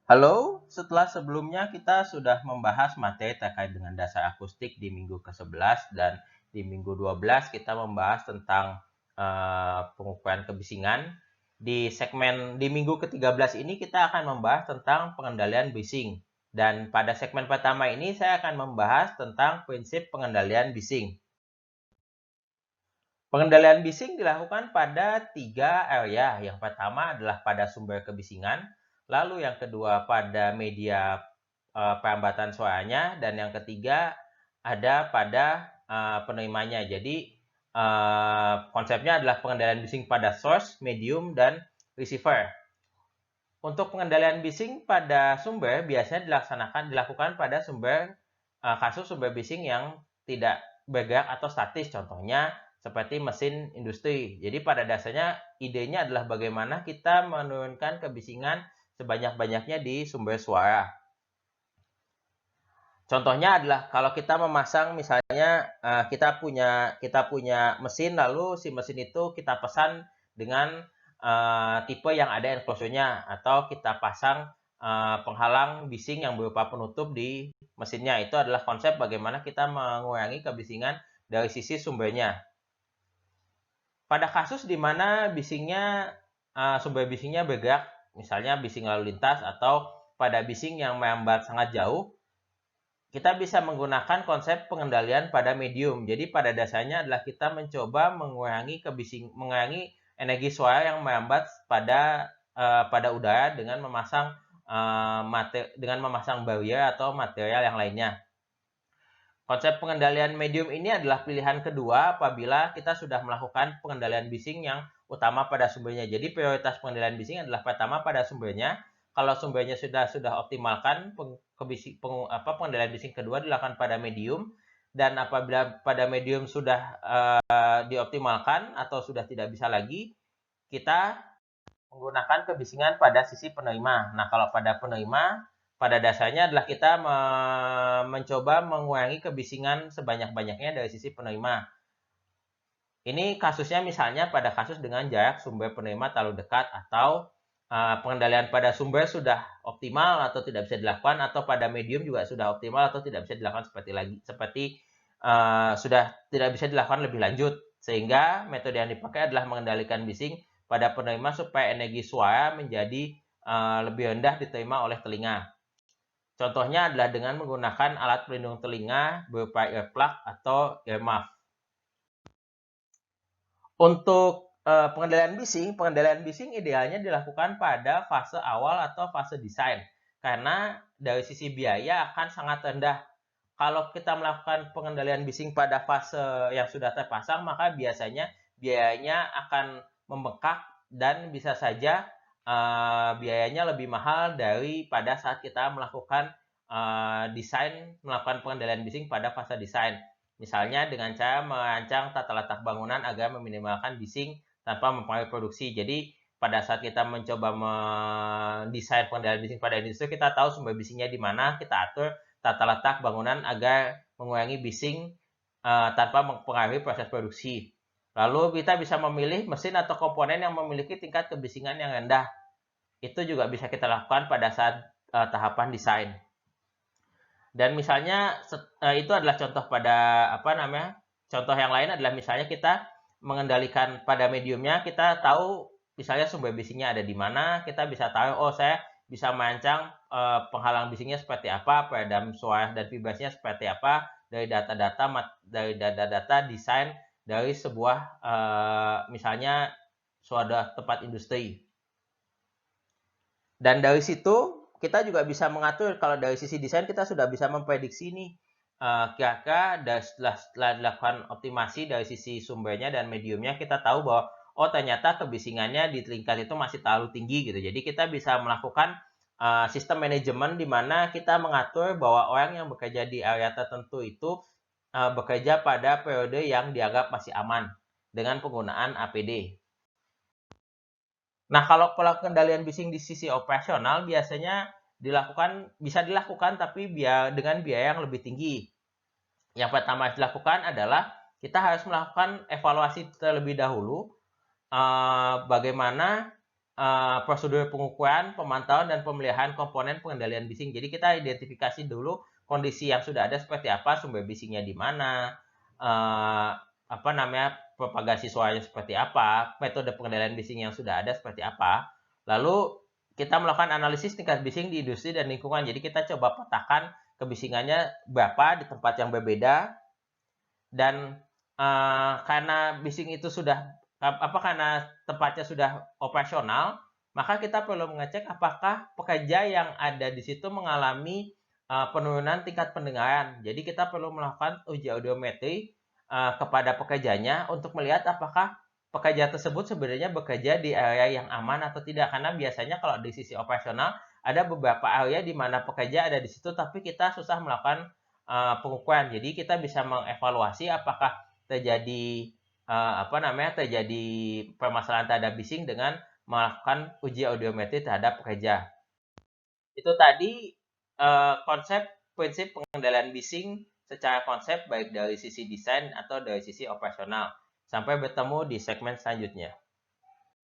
Halo, setelah sebelumnya kita sudah membahas materi terkait dengan dasar akustik di minggu ke-11 dan di minggu 12 kita membahas tentang pengukuran kebisingan. Di segmen di minggu ke-13 ini kita akan membahas tentang pengendalian bising. Dan pada segmen pertama ini saya akan membahas tentang prinsip pengendalian bising. Pengendalian bising dilakukan pada 3 area. Yang pertama adalah pada sumber kebisingan, lalu yang kedua pada media perambatan suaranya, dan yang ketiga ada pada penerimanya. Jadi konsepnya adalah pengendalian bising pada source, medium, dan receiver. Untuk pengendalian bising pada sumber biasanya dilakukan pada kasus sumber bising yang tidak bergerak atau statis, contohnya seperti mesin industri. Jadi pada dasarnya idenya adalah bagaimana kita menurunkan kebisingan sebanyak-banyaknya di sumber suara. Contohnya adalah kalau kita memasang misalnya kita punya mesin, lalu si mesin itu kita pesan dengan tipe yang ada enclosure-nya, atau kita pasang penghalang bising yang berupa penutup di mesinnya. Itu adalah konsep bagaimana kita mengurangi kebisingan dari sisi sumbernya. Pada kasus di mana sumber bisingnya bergerak, misalnya bising lalu lintas atau pada bising yang merambat sangat jauh, kita bisa menggunakan konsep pengendalian pada medium. Jadi pada dasarnya adalah kita mencoba mengurangi energi suara yang merambat pada udara dengan memasang barrier atau material yang lainnya. Konsep pengendalian medium ini adalah pilihan kedua apabila kita sudah melakukan pengendalian bising yang utama pada sumbernya. Jadi prioritas pengendalian bising adalah pertama pada sumbernya. Kalau sumbernya sudah optimalkan, pengendalian bising kedua dilakukan pada medium. Dan apabila pada medium sudah dioptimalkan atau sudah tidak bisa lagi, kita menggunakan kebisingan pada sisi penerima. Nah, kalau pada penerima, pada dasarnya adalah kita mencoba mengurangi kebisingan sebanyak-banyaknya dari sisi penerima. Ini kasusnya misalnya pada kasus dengan jarak sumber penerima terlalu dekat, atau pengendalian pada sumber sudah optimal atau tidak bisa dilakukan, atau pada medium juga sudah optimal atau tidak bisa dilakukan seperti sudah tidak bisa dilakukan lebih lanjut. Sehingga metode yang dipakai adalah mengendalikan bising pada penerima supaya energi suara menjadi lebih rendah diterima oleh telinga. Contohnya adalah dengan menggunakan alat pelindung telinga berupa earplug atau earmuff. Untuk pengendalian bising idealnya dilakukan pada fase awal atau fase desain, karena dari sisi biaya akan sangat rendah. Kalau kita melakukan pengendalian bising pada fase yang sudah terpasang, maka biasanya biayanya akan membengkak dan bisa saja biayanya lebih mahal daripada saat kita melakukan melakukan pengendalian bising pada fase desain. Misalnya dengan cara merancang tata letak bangunan agar meminimalkan bising tanpa mempengaruhi produksi. Jadi pada saat kita mencoba mendesain pengendalian bising pada industri, kita tahu sumber bisingnya di mana, kita atur tata letak bangunan agar mengurangi bising tanpa mempengaruhi proses produksi. Lalu kita bisa memilih mesin atau komponen yang memiliki tingkat kebisingan yang rendah. Itu juga bisa kita lakukan pada saat tahapan desain. Dan misalnya itu adalah contoh pada contoh yang lain adalah misalnya kita mengendalikan pada mediumnya, kita tahu misalnya sumber bisingnya ada di mana, kita bisa tahu saya bisa merancang penghalang bisingnya seperti apa, peredam suara dan vibrasinya seperti apa dari data-data desain dari sebuah misalnya suatu tempat industri. Dan dari situ kita juga bisa mengatur, kalau dari sisi desain kita sudah bisa memprediksi nih kira-kira setelah dilakukan optimasi dari sisi sumbernya dan mediumnya, kita tahu bahwa ternyata kebisingannya di tingkat itu masih terlalu tinggi gitu. Jadi kita bisa melakukan sistem manajemen di mana kita mengatur bahwa orang yang bekerja di area tertentu itu bekerja pada periode yang dianggap masih aman dengan penggunaan APD. Nah, kalau pengendalian bising di sisi operasional biasanya bisa dilakukan tapi dengan biaya yang lebih tinggi. Yang pertama dilakukan adalah kita harus melakukan evaluasi terlebih dahulu bagaimana prosedur pengukuran, pemantauan, dan pemeliharaan komponen pengendalian bising. Jadi kita identifikasi dulu kondisi yang sudah ada seperti apa, sumber bisingnya di mana, propagasi suaranya seperti apa, metode pengendalian bising yang sudah ada seperti apa. Lalu kita melakukan analisis tingkat bising di industri dan lingkungan. Jadi kita coba petakan kebisingannya berapa di tempat yang berbeda, dan karena bising itu sudah karena tempatnya sudah operasional, maka kita perlu mengecek apakah pekerja yang ada di situ mengalami penurunan tingkat pendengaran. Jadi kita perlu melakukan uji audiometri kepada pekerjanya untuk melihat apakah pekerja tersebut sebenarnya bekerja di area yang aman atau tidak. Karena biasanya kalau di sisi operasional ada beberapa area di mana pekerja ada di situ tapi kita susah melakukan pengukuran. Jadi kita bisa mengevaluasi apakah terjadi terjadi permasalahan terhadap bising dengan melakukan uji audiometri terhadap pekerja. Itu tadi konsep prinsip pengendalian bising secara konsep baik dari sisi desain atau dari sisi operasional. Sampai bertemu di segmen selanjutnya.